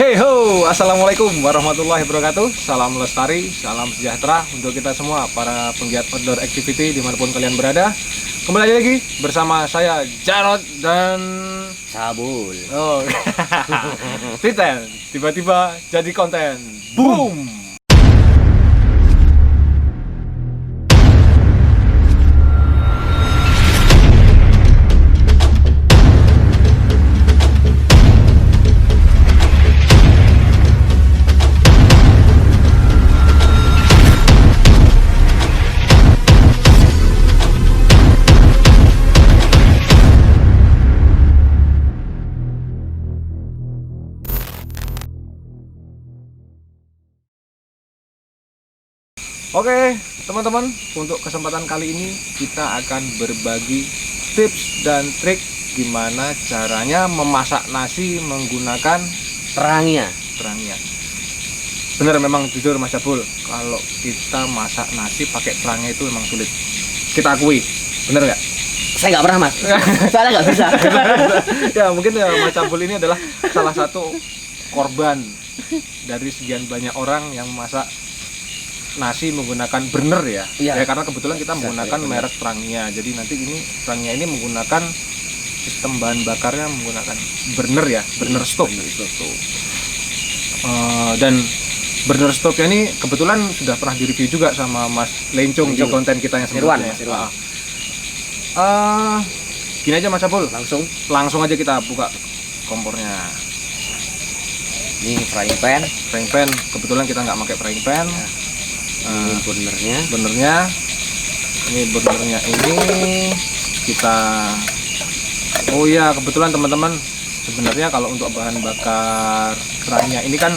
Hey ho, assalamualaikum warahmatullahi wabarakatuh. Salam lestari, salam sejahtera untuk kita semua para penggiat outdoor activity dimanapun kalian berada. Kembali lagi bersama saya Jarod dan Sabul. oh, Titen. Tiba-tiba jadi konten. Boom. Oke, teman-teman, untuk kesempatan kali ini kita akan berbagi tips dan trik gimana caranya memasak nasi menggunakan Terangnya. terangnya. Bener, memang jujur Mas Jabul, kalau kita masak nasi pakai terangnya itu memang sulit. Kita akui, bener nggak? Saya nggak pernah, Mas. Soalnya nggak bisa. Ya mungkin ya Mas Jabul ini adalah salah satu korban dari sekian banyak orang yang masak nasi menggunakan burner ya. Iya. Ya karena kebetulan kita menggunakan merek terangnya. Jadi nanti ini terangnya ini menggunakan sistem bahan bakarnya menggunakan burner ya, burner stove. Dan burner stove ini kebetulan sudah pernah direview juga sama Mas Lencung di konten kita yang sebelumnya. Mas Irwan. Gini aja Mas Abul, Langsung langsung aja kita buka kompornya. ini frying pan. Frying pan, kebetulan kita nggak pakai frying pan. Ini burnernya. Burnernya ini kita, oh iya kebetulan teman-teman, sebenarnya kalau untuk bahan bakar terangnya ini kan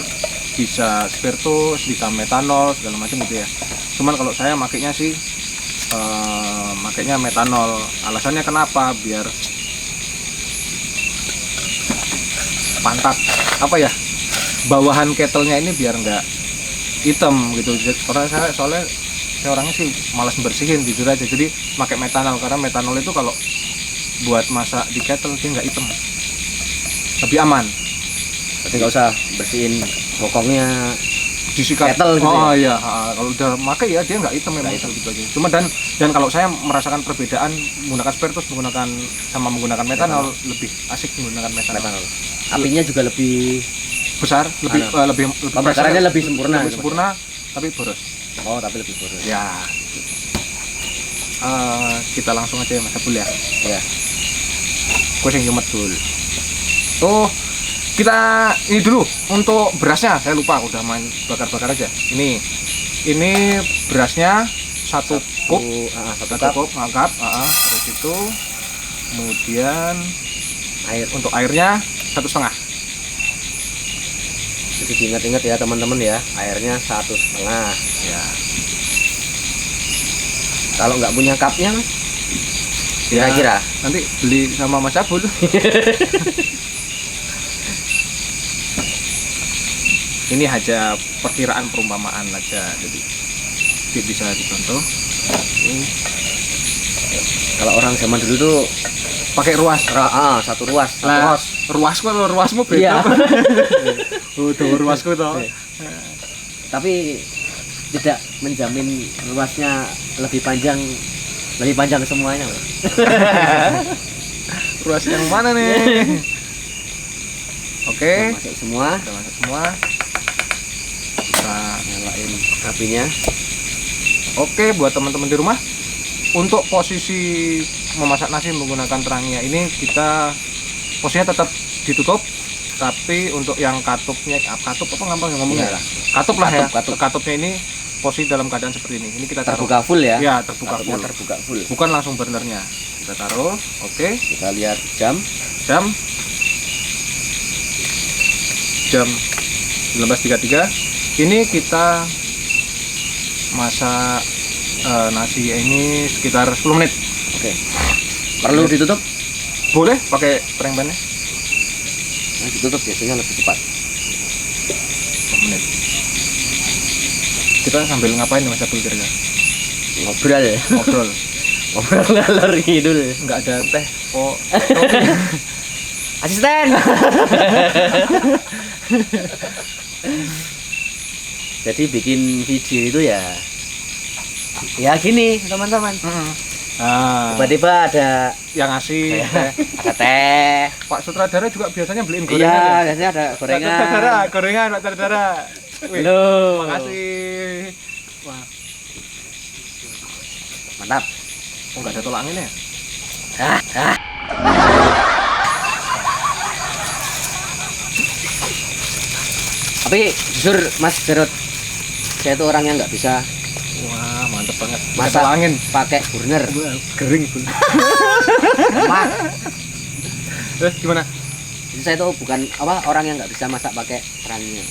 bisa spiritus, bisa metanol segala macam gitu ya. Cuman kalau saya makainya sih makainya metanol. Alasannya kenapa? Biar pantat apa ya, bawahan ketelnya ini biar nggak hitam gitu. Karena saya orangnya sih malas bersihin jujur aja, jadi pakai metanol karena metanol itu kalau buat masak di kettle dia nggak hitam, lebih aman. Berarti nggak usah bersihin bokongnya. Disikat Kettle gitu oh ya? iya, kalau udah pakai ya dia nggak hitam memang gitu aja. Cuma dan kalau saya merasakan perbedaan menggunakan spiritus menggunakan metanol, lebih asik menggunakan metanol. Apinya juga lebih Besar, lebih pembakarannya lebih sempurna. lebih sempurna, tapi boros. Oh, tapi lebih boros. Ya, kita langsung aja ya Mas Abul ya. Ya. Gue yang nyemet dulu. Tuh, kita ini dulu untuk berasnya. Saya lupa, udah main bakar-bakar aja. Ini berasnya satu cup, terus itu kemudian untuk airnya 1,5. Jadi diingat-ingat ya teman-teman ya, airnya 1,5 Ya. Kalau nggak punya cupnya, Mas, Ya, kira-kira nanti beli sama Mas Abul. Ini hanya perkiraan perumpamaan aja, jadi bisa dicontoh. kalau orang zaman dulu tuh Pakai ruas. satu ruas. Lah, ruasmu beda. Iya. Tuh ruasku toh. Tapi tidak menjamin ruasnya lebih panjang semuanya, Mas. Ruas yang mana nih? Oke, Masuk semua, udah masuk semua. Kita nyalain apinya. Oke, buat teman-teman di rumah, untuk posisi memasak nasi menggunakan terangnya ini kita posisinya tetap ditutup, tapi untuk yang katup apa ngomongnya? Iya. Katup lah ya. Katup. Katupnya ini posisi dalam keadaan seperti ini. Ini kita taruh. Terbuka full ya? Ya, terbuka full. Bukan langsung burnernya. Kita taruh. Oke. Kita lihat jam. Jam 19.33. Ini kita masak nasi ini sekitar 10 menit. Oke. Perlu ditutup? Boleh pakai frying pan-nya. Nah, ditutup biasanya lebih cepat. 10 menit. Kita sambil ngapain nih Mas Abdul kira-kira? Ngobrol. Ngobrol ngalor ngidul. Nggak ada teh, kopi. Asisten. Jadi bikin video itu ya gini teman-teman. Nah, Tiba-tiba ada yang ngasih ada teh. Pak sutradara juga biasanya beliin Iya, gorengan ya? biasanya ada Pak gorengan. sutradara, gorengan Pak sutradara. Wih, Loh. makasih. Wah, Mantap. oh nggak ada tolak angin ya? Tapi jujur Mas Jarot, saya itu orang yang nggak bisa Wah, mantep banget. Nggak ada masak tolak angin. pakai burner. Wah, kering pun. Lemah. Terus gimana? Jadi saya itu bukan orang yang nggak bisa masak pakai kerannya.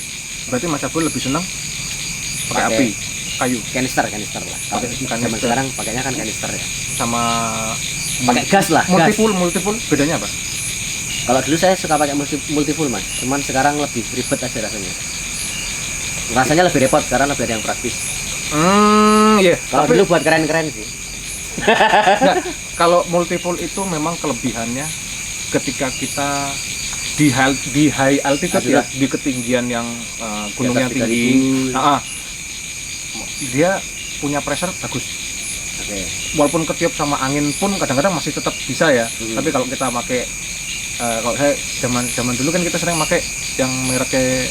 Berarti Mas Abul lebih senang pakai Pakai api, kayu, Kanister lah. Kalau Pakai zaman kanister. sekarang pakainya kan kanister ya. sama Pakai gas lah. Gas. multipool bedanya apa? Kalau dulu saya suka pakai multipool Mas, cuman sekarang lebih ribet aja rasanya. Rasanya lebih repot karena lebih ada yang praktis. Iya. Kalau Tapi dulu buat keren-keren sih. enggak, kalau multipool itu memang kelebihannya ketika kita di high altitude ya, di ketinggian yang gunung Di yang atas tinggi. 3000. Dia punya pressure bagus. Oke. Walaupun ketiup sama angin pun kadang-kadang masih tetap bisa ya. Tapi kalau kita pakai kalau saya zaman dulu kan kita sering pakai yang mereknya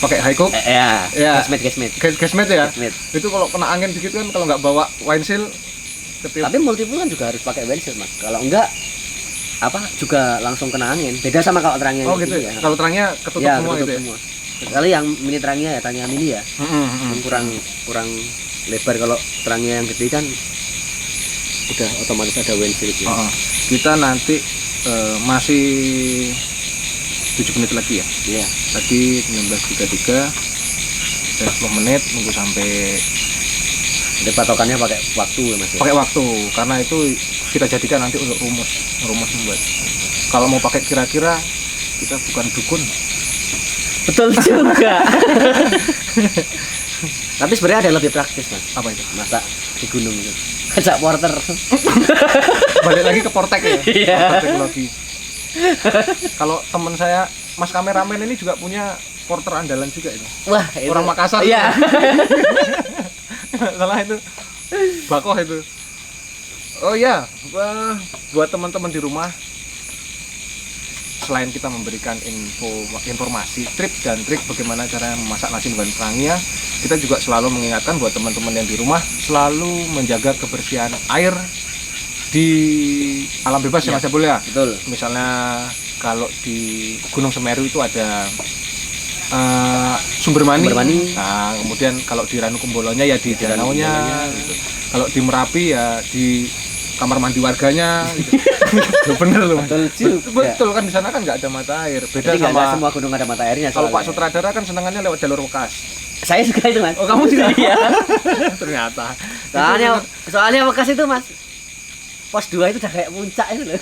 pakai Highcock. Ya. Ya. Gasmate. Gasmate ya. Gasmate. Itu kalau kena angin dikit kan kalau nggak bawa windshield ketiup. Tapi multipool kan juga harus pakai windshield Mas. Kalau enggak juga langsung kena angin. Beda sama kalau terangnya. Oh gitu ya. Kalau terangnya ketutup ya, semua ketutup gitu ya. semua. Kecuali yang mini terangnya ya, terangnya mini ya. Yang kurang lebar. Kalau terangnya yang gede kan udah otomatis ada windshield ya. Kita nanti masih 7 menit lagi ya. Iya. Tadi 19.33 dan 10 menit nunggu sampai Jadi patokannya pakai waktu ya Mas. Ya? pakai waktu karena itu kita jadikan nanti untuk rumus membuat. Kalau mau pakai kira-kira kita bukan dukun. Betul juga. Tapi sebenarnya ada yang lebih praktis Mas. Apa itu? Masak di gunung itu. Ajak porter. Balik lagi ke Portek ya. Iya. Portek teknologi. Kalau teman saya Mas kameramen ini juga punya porter andalan juga itu. Wah, itu. Orang Makassar. Iya. Salah itu. Bakoh itu. Oh iya, buat teman-teman di rumah, selain kita memberikan informasi, trik dan trik bagaimana cara memasak nasi dengan kerangnya, kita juga selalu mengingatkan buat teman-teman yang di rumah selalu menjaga kebersihan air di alam bebas ya Mas Abul ya. Betul. Misalnya kalau di Gunung Semeru itu ada sumber mani. Nah, kemudian kalau di Ranu Kumbolonya ya di danaunya gitu. Kalau di Merapi ya di kamar mandi warganya gitu. Bener loh Mas. Betul kan di sana kan nggak ada mata air. Beda Jadi sama nggak semua gunung ada mata airnya. kalau Pak soalnya. sutradara kan senangannya lewat jalur bekas. Saya suka itu Mas. Oh kamu juga? Iya. Ternyata. Soalnya bekas itu Mas. Pos 2 itu udah kayak puncak itu loh.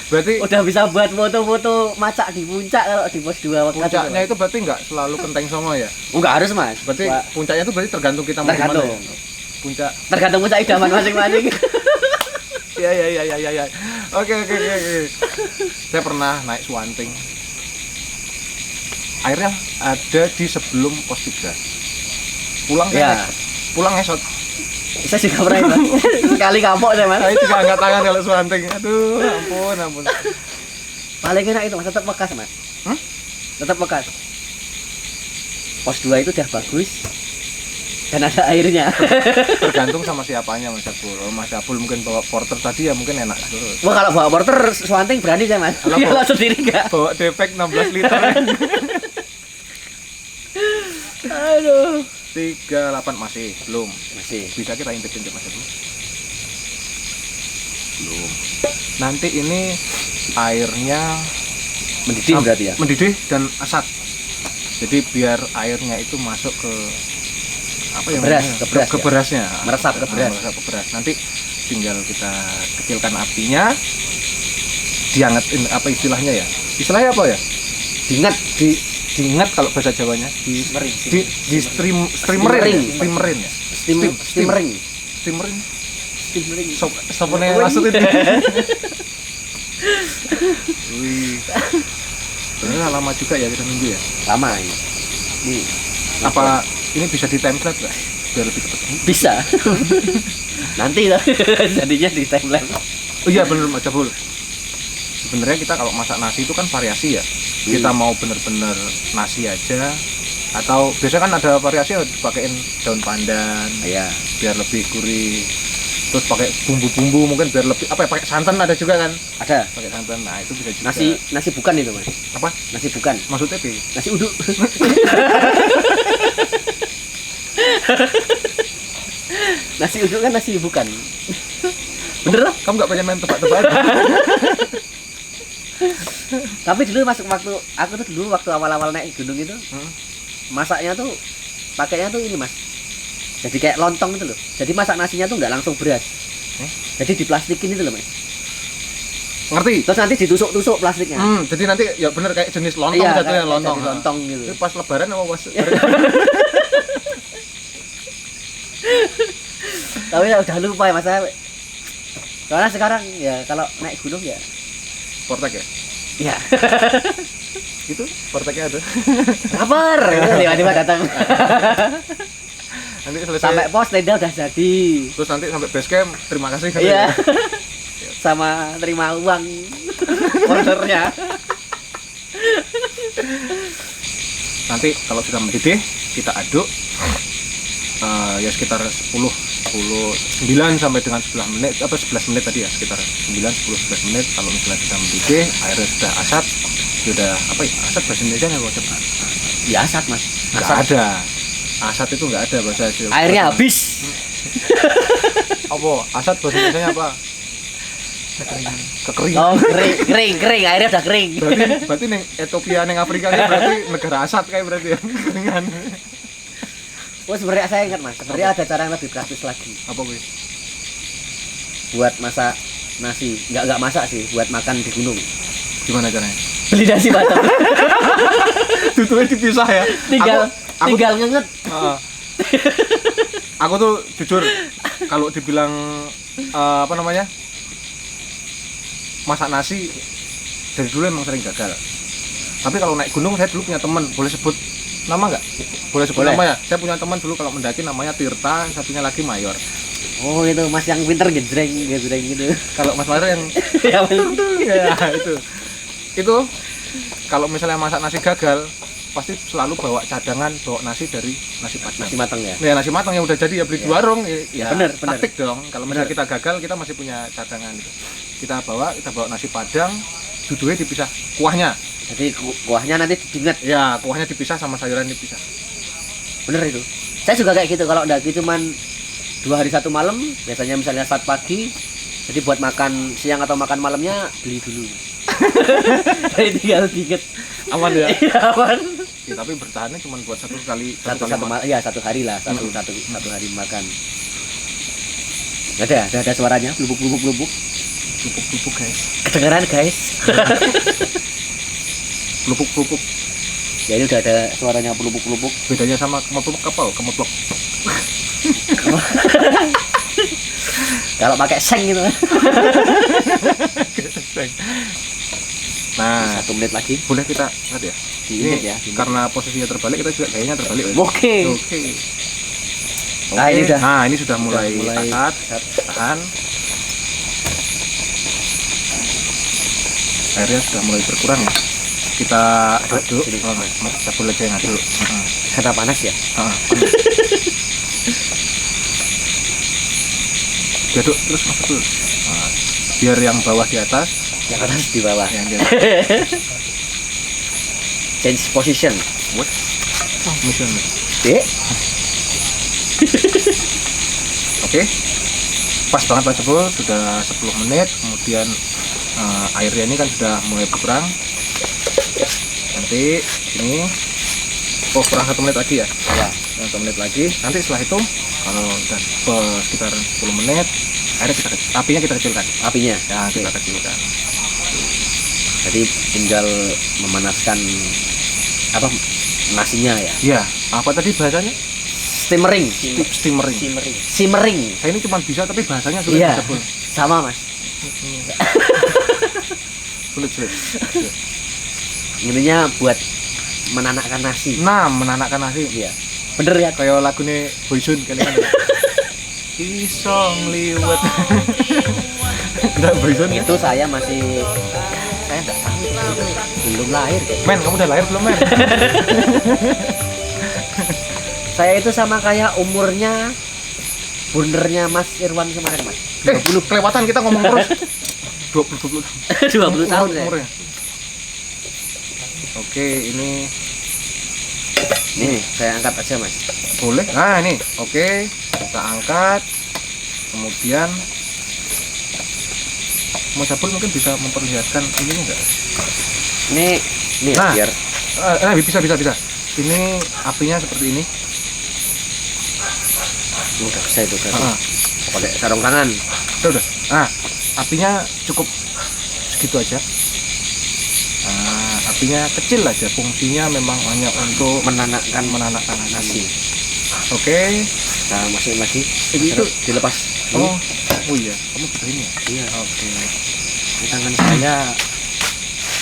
Berarti Udah bisa buat foto-foto macak di puncak kalau di pos 2 bekas. puncaknya itu berarti nggak selalu Kenteng Songo ya? Enggak harus Mas. Berarti puncaknya itu berarti tergantung kita mau Tergantung. kemana ya? Puncak. Tergantung puncak idaman masing-masing. Iya. Oke. Saya pernah naik Swanting. Airnya ada di sebelum pos 3. Pulang esot. Saya juga pernah Mas. Sekali kapok saya Mas. Saya juga angkat tangan kalau Swanting. Aduh, ampun. Paling enak itu Mas, tetap bekas Mas. Tetap bekas. Pos 2 itu udah bagus. Dan ada airnya. Tergantung sama siapanya Mas Abul. Kalau Mas Abul mungkin bawa porter tadi ya mungkin enak terus. Wah kalau bawa porter Swanting berani saya Mas. Kalau sendiri enggak. Bawa defek 16 liter. Aduh. 38 masih belum. Masih. Bisa kita intip Mas Abul? Belum. Nanti ini airnya Mendidih berarti ya. Mendidih dan asat. Jadi biar airnya itu masuk ke apa ya? Beras, namanya? ke beras Ke ya? berasnya. Meresap ke beras. Meresap ke beras. Nanti tinggal kita kecilkan apinya. Diangetin apa istilahnya ya? Istilahnya apa ya? Diingat kalau bahasa Jawanya di steamerin ya. Steamerin. Sopone maksudnya. Wih. Sebenarnya lama juga ya kita nunggu ya. Lama ini. Ini Apa ini bisa di time lapse nggak? Biar lebih cepat. bisa. Nanti lah jadinya di timeline. Oh iya bener Mas Jabul. Sebenarnya kita kalau masak nasi itu kan variasi ya. Kita mau bener-bener nasi aja atau biasanya kan ada variasi dipakein daun pandan Iya. biar lebih gurih. Terus pakai bumbu-bumbu mungkin biar lebih apa ya, pakai santan ada juga kan? Ada. Pakai santan. Nah, itu bisa juga. Nasi bukan itu, Mas. Apa? Nasi bukan. Maksudnya Pi? Nasi uduk. Nasi uduk kan nasi bukan. Bener lah. Kamu nggak pengen main tebak-tebakan? Tapi dulu masuk waktu aku tuh dulu waktu awal-awal naik gunung itu, masaknya tuh pakainya tuh ini Mas. Jadi kayak lontong itu loh. Jadi masak nasinya tuh nggak langsung beras. Jadi diplastikin itu loh Mas. Ngerti? Terus nanti ditusuk-tusuk plastiknya. Jadi nanti ya bener kayak jenis lontong Iya, jatuhnya kayak lontong. jadi lontong gitu. Itu pas lebaran apa pas? Tapi ya udah lupa ya Mas. Soalnya sekarang ya kalau naik gunung ya. Portek ya? Iya. Itu porteknya ada. Lapar. Tiba-tiba datang. Nanti selesai. Sampai pos tenda udah jadi. Terus nanti sampai base camp, terima kasih kan. Iya. Sama terima uang ordernya. Nanti kalau sudah mendidih, kita aduk. Ya sekitar 9 sampai dengan 11 menit apa 11 menit tadi ya, sekitar 9 10 11 menit. Kalau misalnya sudah mendidih, airnya sudah asat, sudah apa ya? Asat bahasa Indonesia apa coba? Ya asat Mas. Nggak ada. Asat itu nggak ada bahasa Indonesia. Airnya habis. Apa? Asat bahasa Indonesia apa? Kekeringan. Oh, kering. Airnya udah kering. Berarti neng Ethiopia neng Afrika ini berarti negara asat kayak berarti ya. Kekeringan. Oh sebenarnya saya ingat Mas. Sebenarnya ada cara yang lebih praktis lagi. Apa gue? Buat masak nasi. Nggak masak sih. Buat makan di gunung. Gimana caranya? Beli nasi batang. Tutupnya dipisah ya. Tinggal ngenget. Aku tuh jujur kalau dibilang apa namanya masak nasi dari dulu emang sering gagal. Tapi kalau naik gunung saya dulu punya teman, boleh sebut nama nggak? Boleh sebut Boleh. nama ya. Saya punya teman dulu kalau mendaki namanya Tirta, satunya lagi Mayor. Oh itu Mas yang pinter gejreng gitu. Kalau Mas Mayor yang Ya, ya itu kalau misalnya masak nasi gagal pasti selalu bawa cadangan, bawa nasi dari nasi padang. Nasi matang ya. Ya nasi matang yang udah jadi ya beli di warung ya, Bener. taktik dong. Kalau misalnya kita gagal kita masih punya cadangan gitu. Kita bawa nasi padang, dudunya dipisah kuahnya. Jadi kuahnya nanti diinget. Ya kuahnya dipisah sama sayuran dipisah. Bener itu. Saya juga kayak gitu kalau daki cuman 2 hari 1 malam, biasanya misalnya saat pagi. Jadi buat makan siang atau makan malamnya beli dulu. Jadi tinggal diinget. Aman ya. Iya aman. Ya, tapi bertahannya cuma buat satu kali Satu makan. ya 1 hari lah, satu hari makan. Ada suaranya, lubuk Lupuk guys. kedengeran guys. Lupuk. Ya ini udah ada suaranya pelupuk. Bedanya sama kemepluk kapal, kemepluk. Kalau pakai seng gitu. Nah, 1 menit lagi. boleh kita lihat ya. Diinget ya. Karena posisinya terbalik kita juga kayaknya terbalik. Ya? Oke. Nah, ini udah. Nah, ini sudah mulai asat. asat. Tahan. Airnya sudah mulai berkurang ya. Kita aduk. Sini. Kita boleh aja yang aduk. Karena panas ya. Diaduk terus masuk dulu. Nah, biar yang bawah di atas, Yang atas di bawah. yang di Change position. What? Mission. Oke. Pas banget Pak Jebul, sudah 10 menit, kemudian airnya ini kan sudah mulai berkurang. Nanti ini kurang 1 menit lagi ya. Ya. 1 menit lagi. Nanti setelah itu kalau udah sekitar 10 menit, apinya kita kecilkan. Apinya. Ya, kita kecilkan. Jadi tinggal memanaskan apa nasinya ya. Iya, apa tadi bahasanya? Steamering. Steamering. Simmering. Saya ini cuma bisa tapi bahasanya sulit Iya. Jebul. Sama Mas. sulit. Intinya buat menanakkan nasi. Nah, menanakkan nasi. Iya. Bener ya. Kayak lagune Boyzone kan kan. Iso ngliwet. Enggak Boyzone Itu saya masih enggak tahu itu belum lahir kayak. Men, kamu udah lahir belum, Men? Saya itu sama kayak umurnya bundernya Mas Irwan kemarin, Mas. 20 kelewatan kita ngomong terus. 20 20 tahun saya. umurnya. Oke, ini Nih, saya angkat aja, Mas. boleh. Nah, ini. Oke, kita angkat. Kemudian Mas Abul mungkin bisa memperlihatkan ini enggak? Nih Nah. biar Bisa. Ini apinya seperti ini. udah bisa itu kan. Ah, Pakai sarung tangan. udah. Nah, apinya cukup segitu aja. Nah, apinya kecil aja. Fungsinya memang hanya untuk Menanakkan menanakkan nasi. nasi. Oke. Kita masukin lagi. Ini itu dilepas. oh iya, kamu seperti ini ya? Iya. Oke. Ini tangan saya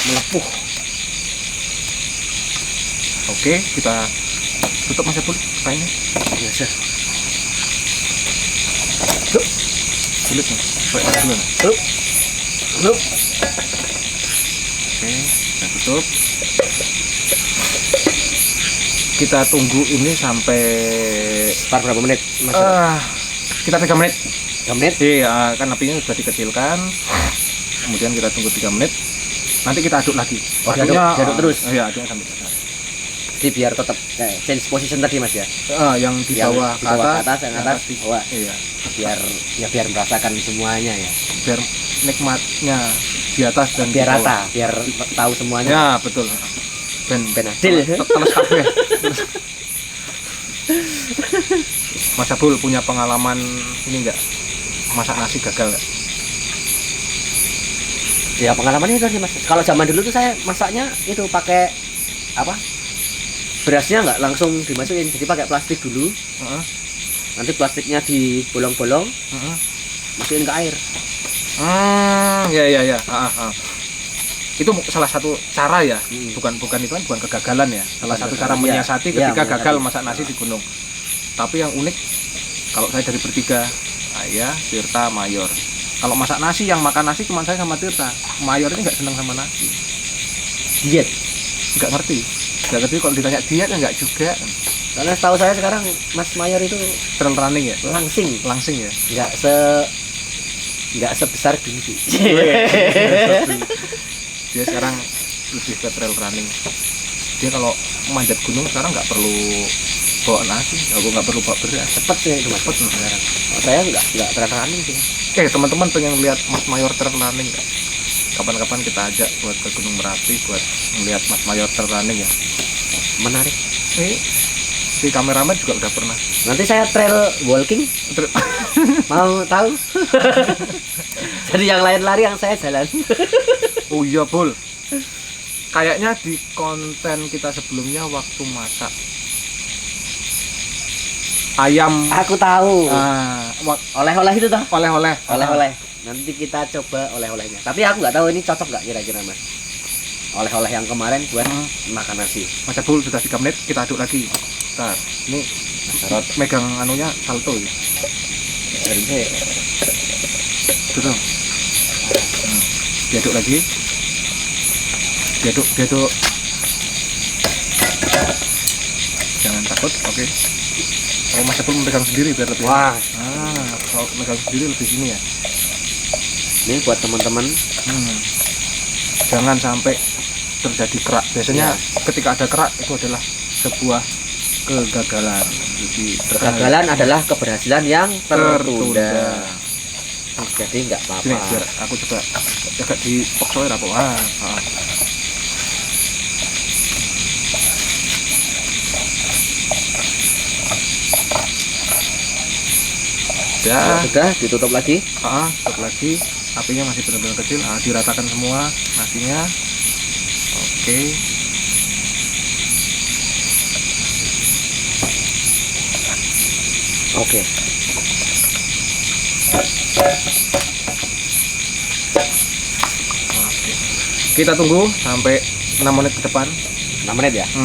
melepuh. Oke, kita tutup Mas Abul kayaknya. Biasa. Sulit nih. Pakai dulu. Lu Oke, kita tutup. Kita tunggu ini sampai sekitar berapa menit, Mas? kita 3 menit. 3 menit. Iya, kan apinya sudah dikecilkan. Kemudian kita tunggu 3 menit. Nanti kita aduk lagi. Oh, diaduk terus. Iya, aduknya sampai selesai. Jadi biar tetap change position tadi, Mas ya. Yang di bawah Yang di bawah ke atas, yang yang atas di bawah. Iya, Biar merasakan semuanya ya. biar nikmatnya di atas dan Biar di bawah. rata, biar tahu semuanya. Ya, betul. Ben Adil. teles kabeh. Mas Abul punya pengalaman ini enggak? Masak nasi gagal enggak? Ya pengalamannya itu sih, Mas. Kalau zaman dulu tuh saya masaknya itu pakai apa? Berasnya nggak langsung dimasukin, jadi pakai plastik dulu. Heeh. Nanti plastiknya dibolong-bolong, Heeh. masukin ke air. Ya. Itu salah satu cara ya, Hmm. bukan itu kan bukan kegagalan ya. Salah satu cara Iya. menyiasati Iya, ketika menyiasati. gagal masak nasi di gunung. Tapi yang unik, kalau saya dari bertiga, saya, Tirta, Mayor. Kalau masak nasi yang makan nasi cuma saya sama Tirta. Mayor ini nggak senang sama nasi, Diet. nggak ngerti kalau ditanya diet nggak juga. Karena setahu saya sekarang Mas Mayor itu Trail running ya, langsing ya. nggak sebesar dulu sih. Dia sekarang lebih ke trail running. Dia kalau manjat gunung sekarang nggak perlu bawa nasi, aku nggak perlu bawa beras. Cepet sih itu, Mas. Cepet sekarang. Oh, saya nggak trail running sih. Teman-teman pengen lihat Mas Mayor trail running nggak? Kapan-kapan kita ajak buat ke Gunung Merapi buat melihat Mas Mayor trail running ya. Menarik. Si kameramen juga udah pernah. Nanti saya trail walking. Mau tahu? Jadi yang lain lari, yang saya jalan. Oh iya, Bol. Kayaknya di konten kita sebelumnya waktu masak ayam Aku tahu. Oleh-oleh itu toh. oleh-oleh. Oleh-oleh. Nanti kita coba oleh-olehnya. Tapi aku nggak tahu ini cocok nggak kira-kira, Mas. Oleh-oleh yang kemarin buat makan nasi. Mas Abul sudah 3 menit, kita aduk lagi. Bentar, ini megang anunya salto ya. Dari saya. Betul. Diaduk lagi. Diaduk. Jangan takut, oke. Oh, Mas Abul memegang sendiri biar lebih. Wah. Kalau memegang sendiri lebih sini ya. Ini buat teman-teman. Jangan sampai terjadi kerak. Biasanya ketika ada kerak itu adalah sebuah kegagalan. Kegagalan adalah keberhasilan yang tertunda. tertunda. Jadi nggak apa-apa. Sini biar aku coba agak di poksoir apa. Ya, Sudah ditutup lagi. tutup lagi. Apinya masih benar-benar kecil. Diratakan semua nasinya. Oke. Oke. Oke. Kita tunggu sampai 6 menit ke depan. 6 menit ya. 6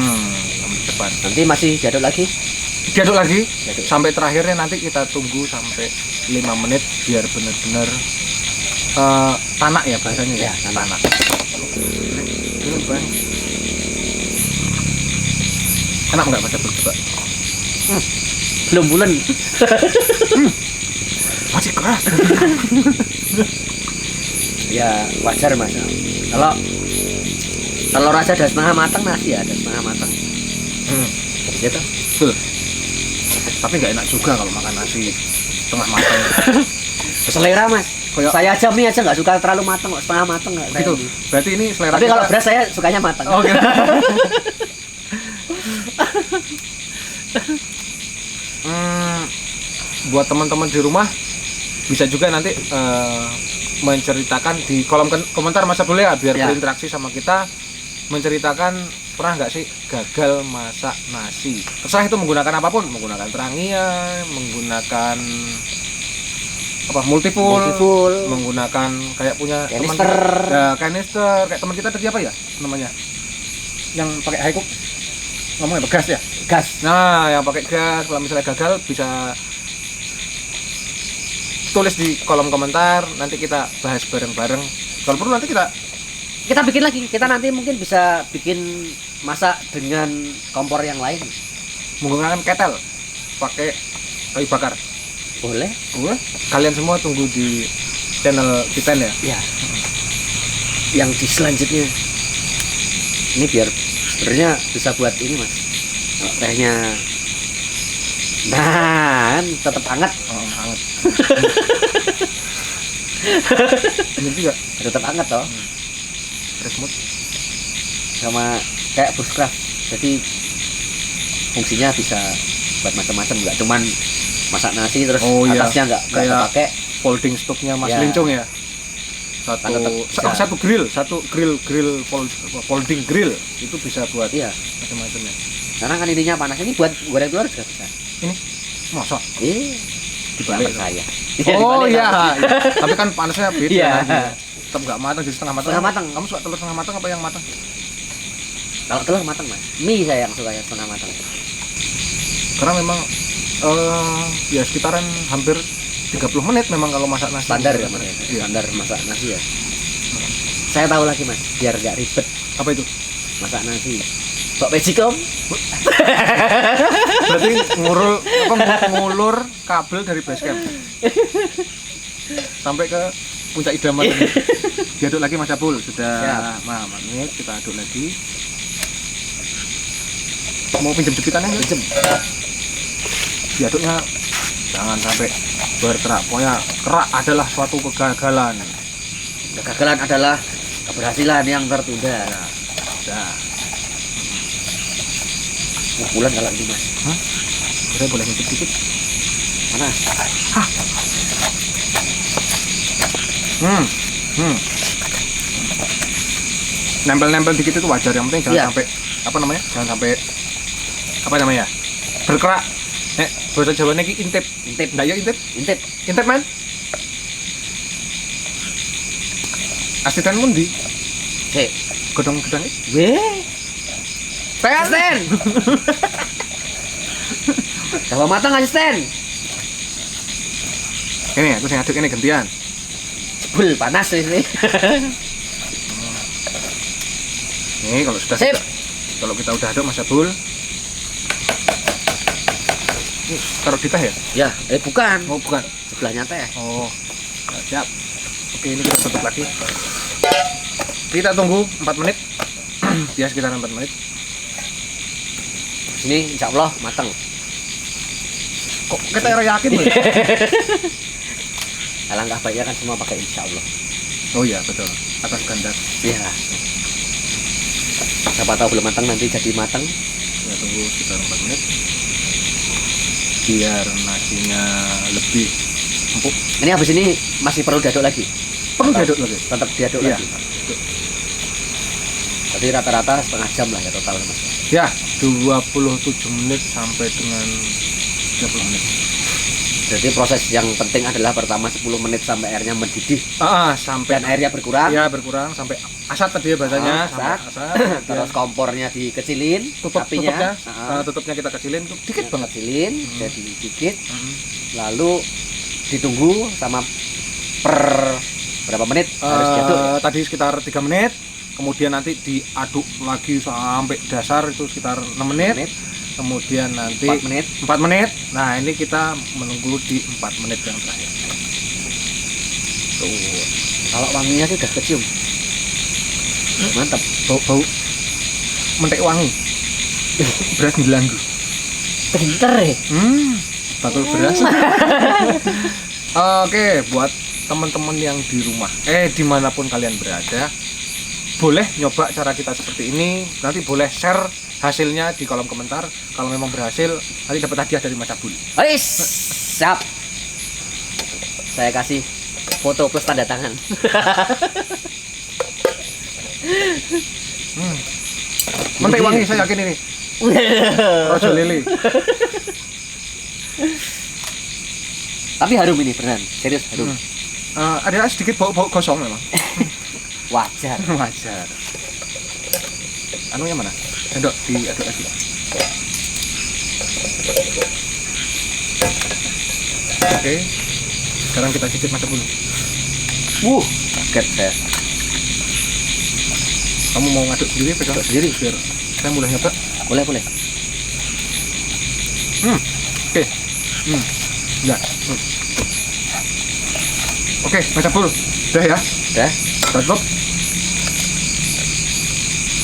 menit ke depan. Nanti masih diaduk lagi. Diaduk lagi Diaduk. sampai terakhirnya, nanti kita tunggu sampai 5 menit biar benar-benar tanak ya bahasanya ya. Ya, tanak. Ini Bang. Enak nggak Mas Abdul coba? Belum bulan. Masih keras. Ya wajar Mas. Kalau telur aja ada setengah matang, nasi ya ada setengah matang. Gitu. Betul. Tapi nggak enak juga kalau makan nasi setengah matang. Selera Mas. Kayak- Saya aja mie aja nggak suka terlalu matang, kok setengah matang nggak. saya Gitu. mie. Berarti ini selera Tapi kita. kalau beras saya sukanya matang. Oh, gitu. Buat teman-teman di rumah bisa juga nanti menceritakan di kolom komentar Mas Abdul ya, biar Ya. berinteraksi sama kita, menceritakan pernah nggak sih gagal masak nasi. Terserah itu menggunakan apapun, menggunakan terangian, menggunakan apa multipool, menggunakan kayak punya teman Kanister. kita, ya, kanister kayak teman kita tadi apa ya namanya, yang pakai high cook, ngomongnya gas ya. Gas. Nah, yang pakai gas, kalau misalnya gagal bisa tulis di kolom komentar, nanti kita bahas bareng-bareng. Kalau perlu nanti Kita bikin lagi. Kita nanti mungkin bisa bikin masak dengan kompor yang lain. menggunakan ketel, pakai kayu bakar. Boleh? Boleh. Kalian semua tunggu di channel Titan ya. Ya. Yang di selanjutnya. Ini biar sebenarnya bisa buat ini Mas. Kalau tehnya. Nah, kan tetap hangat. Oh, hangat. Ini juga Tetap hangat toh. fresh mood. Sama kayak bushcraft. Jadi fungsinya bisa buat macam-macam, nggak cuman masak nasi terus Oh, iya. atasnya nggak Kayak pakai. Folding stocknya Mas Ya. Lincung ya. Kan tetap bisa. Satu grill folding grill itu bisa buat Iya. macam-macam ya. Karena kan ininya panas, ini buat goreng telur juga bisa. Ini masa Dibalik dibalik. saya. Oh Dibalik iya, saya. iya. Tapi kan panasnya beda. Iya. nanti. Tetap nggak matang, jadi setengah matang. Setengah matang. Kamu suka telur setengah matang apa yang matang? Kalau telur matang Mas. Mie saya yang suka yang setengah matang. Karena memang ya sekitaran hampir 30 menit memang kalau masak nasi. Standar ya Mas. Iya. Standar masak nasi ya. Saya tahu lagi Mas, biar nggak ribet Apa itu? masak nasi. Kok Magicom? Berarti ngulur kabel dari base camp sampai ke puncak idaman. Diaduk lagi Mas Abul, sudah Siap. 5 menit, kita aduk lagi. Mau pinjam jepitannya nggak? Pinjem. Diaduknya jangan sampai berkerak. Pokoknya kerak adalah suatu kegagalan. Kegagalan adalah keberhasilan yang tertunda. Nah, Bulan kalau ini Mas. saya boleh ngintip dikit. Mana? Nempel-nempel dikit itu wajar, yang penting jangan Iya. sampai apa namanya? Jangan sampai apa namanya? Berkerak. Bahasa Jawanya ki intip. Intip. Enggak ya intip? Intip. Intip man. Asisten mundi. Cek. Gedong-gedong Weh. Asisten. Coba matang asisten. ini aku sing aduk ini gantian. Jebul panas ini. Nih kalau sudah Sip. kalau kita udah aduk Mas Abul. Ini taruh di teh ya? Ya, bukan. Oh bukan. Sebelahnya teh. Oh, siap. Oke, ini kita tutup lagi. Kita tunggu 4 menit. Ya sekitar 4 menit. Sini insya Allah matang. Kok kita yakin loh? Alangkah baiknya kan semua pakai insya Allah. Oh iya betul. Atas kehendak. Ya. Siapa tahu belum matang nanti jadi matang. Kita tunggu sekitar 4 menit. Biar nasinya lebih empuk. Ini habis ini masih perlu diaduk lagi. Perlu diaduk lagi. Tetap diaduk Iya. lagi. Jadi rata-rata setengah jam lah ya total Mas. Ya, 27 menit sampai dengan 30 menit. Jadi proses yang penting adalah pertama 10 menit sampai airnya mendidih sampai dan airnya berkurang. ya berkurang sampai asat tadi ya bahasanya, sampai asat. Terus kompornya dikecilin, apinya tutupnya kita kecilin tuh dikit banget. Kecilin, jadi dikit. Lalu ditunggu sama per berapa menit harus diaduk. Tadi sekitar 3 menit. Kemudian nanti diaduk lagi sampai dasar itu sekitar 6 menit. Kemudian nanti 4 menit. 4 menit. Nah, ini kita menunggu di 4 menit yang terakhir. Tuh. Kalau wanginya sih udah kecium. Mantap. Bau mentek wangi. Beras ngelanggu. Pinter ya. Bakul beras. Oke, buat teman-teman yang di rumah, dimanapun kalian berada, boleh nyoba cara kita seperti ini. Nanti boleh share hasilnya di kolom komentar. Kalau memang berhasil, nanti dapat hadiah dari Mas Abdul. Siap. Saya kasih foto plus tanda tangan. Mentek wangi, saya yakin ini. Rojo lili. Tapi harum ini beneran, serius harum. Ada sedikit bau gosong memang. Wajar. Anunya mana? Sendok diaduk lagi. Oke. Sekarang kita cicip Mas Abdul. Kaget saya. Kamu mau ngaduk sendiri, pegang sendiri biar saya mulai nyoba. Boleh. Oke. Ya. Oke, Mas Abdul. Udah ya? Udah. Tutup.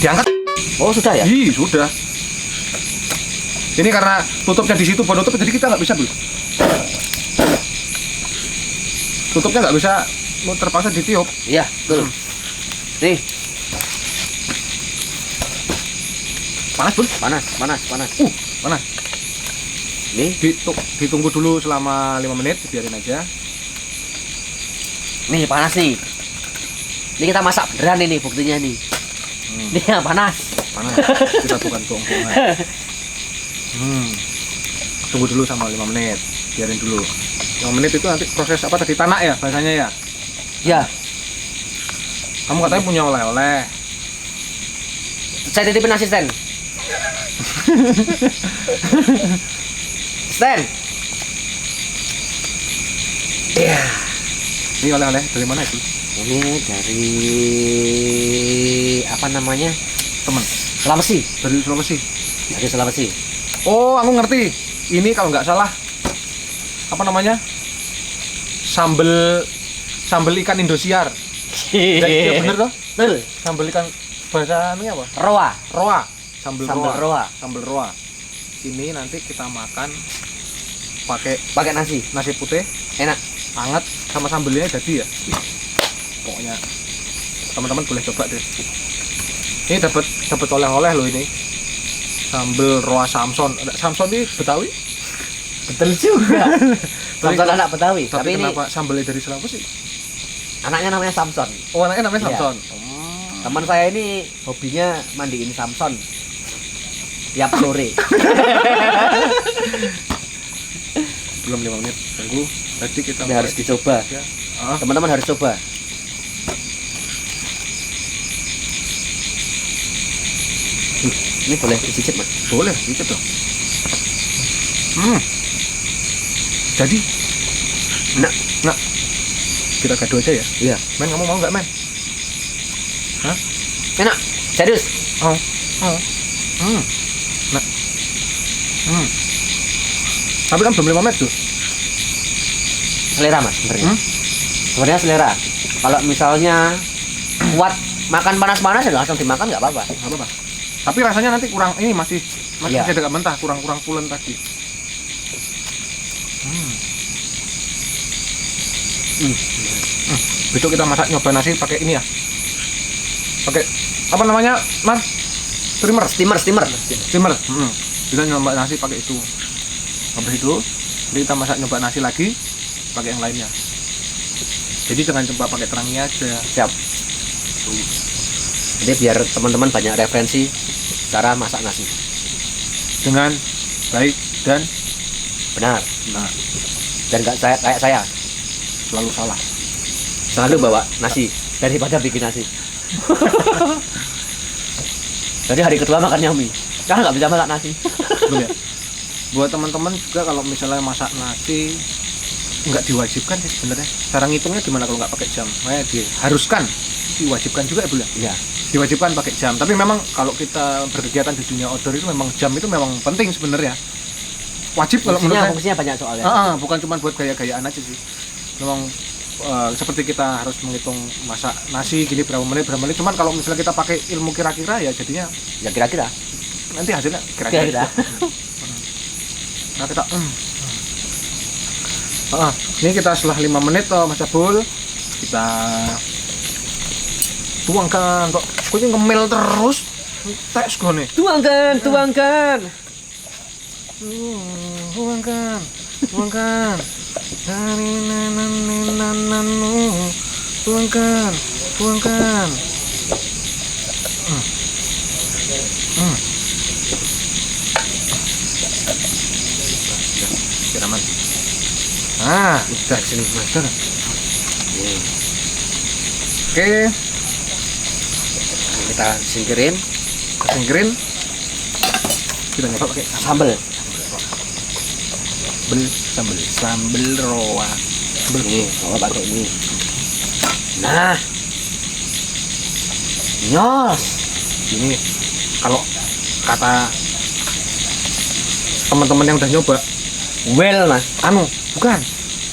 Diangkat. Oh, sudah ya? Sudah. Ini karena tutupnya di situ, penutup jadi kita nggak bisa dulu. Tutupnya nggak bisa, terpaksa ditiup. Iya, betul. Nih. Panas, Bun? Panas. Panas. Nih, Ditunggu dulu selama 5 menit, biarin aja. nih panas nih. Ini kita masak beneran ini buktinya nih. Nih yang panas. Panas. Kita bukan bohong-bohongan. Tunggu dulu sama 5 menit. Biarin dulu. 5 menit itu nanti proses apa tadi, tanak ya bahasanya ya? Ya. Kamu katanya punya oleh-oleh. Saya titipin asisten. Stand. Ya. Ini oleh-oleh dari mana itu? Ini dari apa namanya? Teman. Sulawesi. Dari Sulawesi. Dari Sulawesi. Oh, aku ngerti. Ini kalau nggak salah apa namanya? Sambel ikan Indosiar. Ya bener toh? Betul. Sambel ikan bahasa ini apa? Roa. Sambel roa. Ini nanti kita makan pakai nasi putih, Enak. hangat sama sambelnya jadi ya. Pokoknya teman-teman boleh coba deh. Ini dapat oleh-oleh loh ini. Sambel roa Samson. Samson ini Betawi? Betul juga. Samson anak Betawi. Tapi ini kenapa sambelnya dari Sulawesi? anaknya namanya Samson. Oh, anaknya namanya Iya. Samson. Teman saya ini hobinya mandiin Samson tiap sore. Belum 5 menit. Tunggu. Tadi kita Ini harus dicoba. Ya. Teman-teman harus coba. Ini boleh dicicip, Mas? Boleh, dikit dong. Jadi, Nah, kita gaduh aja ya. iya. Men, kamu mau nggak, Men? Enak. Serius. Oh. Nah. Tapi kan belum 5 menit tuh. Selera, Mas, sebenarnya. Sebenarnya selera. Kalau misalnya kuat makan panas-panas ya langsung dimakan nggak apa-apa. Nggak apa-apa. Tapi rasanya nanti kurang, ini masih Iya. agak mentah, kurang pulen tadi. Besok kita masak nyoba nasi pakai ini ya. Pakai apa namanya, Mas? Steamer. Kita nyoba nasi pakai itu. Habis itu kita masak nyoba nasi lagi pakai yang lainnya. Jadi jangan coba pakai terangnya aja. Siap. Jadi biar teman-teman banyak referensi cara masak nasi Dengan baik dan benar. nah. Dan nggak saya kayak saya selalu salah. selalu bawa nasi daripada bikin nasi. Jadi hari kedua makannya mie karena nggak bisa masak nasi. Betul ya. Buat teman-teman juga kalau misalnya masak nasi nggak diwajibkan sih sebenarnya. Cara ngitungnya gimana kalau nggak pakai jam? Makanya diharuskan, diwajibkan juga ya Bu ya. Iya. Diwajibkan pakai jam. Tapi memang kalau kita berkegiatan di dunia outdoor itu memang jam itu memang penting sebenarnya. Wajib kalau menurut saya. Fungsinya banyak soalnya. Bukan cuma buat gaya-gayaan aja sih. Memang seperti kita harus menghitung masak nasi gini berapa menit. Cuman kalau misalnya kita pakai ilmu kira-kira ya jadinya Ya kira-kira. nanti hasilnya kira-kira. Nah kita ini kita setelah 5 menit Mas Abul kita tuangkan kok ini ngemil terus tes gone. Tuangkan. Tuangkan. Tuangkan. Siraman. Udah sini Mas. Oke. Kita singkirin. Kita nyoba pakai Sambal. sambal roa. Nih, kalau pakai ini. Nah. Nyos. Ini kalau kata teman-teman yang udah nyoba, Well, Mas. bukan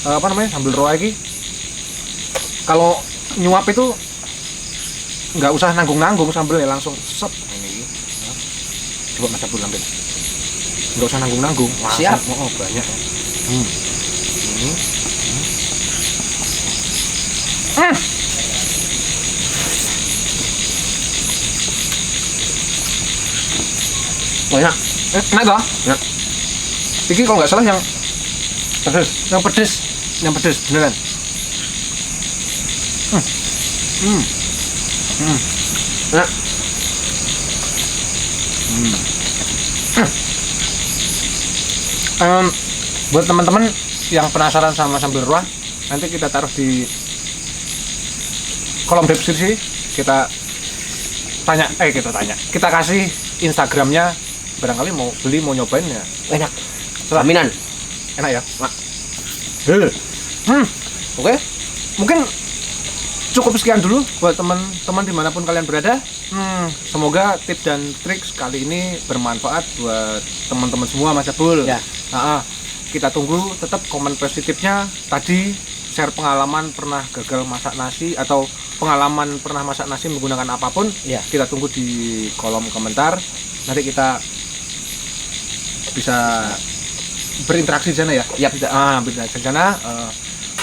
apa namanya sambal roa ini. Kalau nyuap itu nggak usah nanggung sambelnya langsung sep ini. Coba Mas Abdul ambil. Nggak usah nanggung. Siap. Banyak. Banyak. Enak toh? Ya. Ini kalau nggak salah yang pedes beneran. Enak. Buat teman-teman yang penasaran sama sambal roa, nanti kita taruh di kolom deskripsi. Kita kasih Instagramnya, barangkali mau beli mau nyobain ya. Enak. Jaminan. Enak ya. Oke. Mungkin cukup sekian dulu buat teman-teman dimanapun kalian berada. Semoga tips dan trik kali ini bermanfaat buat teman-teman semua Mas Abul. Ya. Kita tunggu tetap komen positifnya. Tadi share pengalaman pernah gagal masak nasi atau pengalaman pernah masak nasi menggunakan apapun. Ya. Kita tunggu di kolom komentar. Nanti kita bisa berinteraksi di sana ya. Ya. Berinteraksi di sana.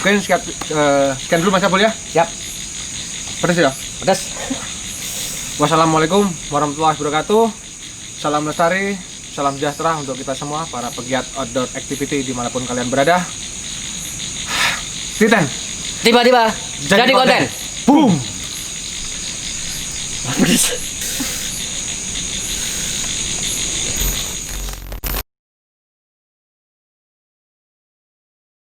Mungkin sekian dulu Mas Abul ya. Siap. Pedas ya. Pedas. Wassalamualaikum warahmatullahi wabarakatuh. Salam lestari, salam sejahtera untuk kita semua para pegiat outdoor activity dimanapun kalian berada. Titan. Tiba-tiba jadi konten. Boom. Pedas.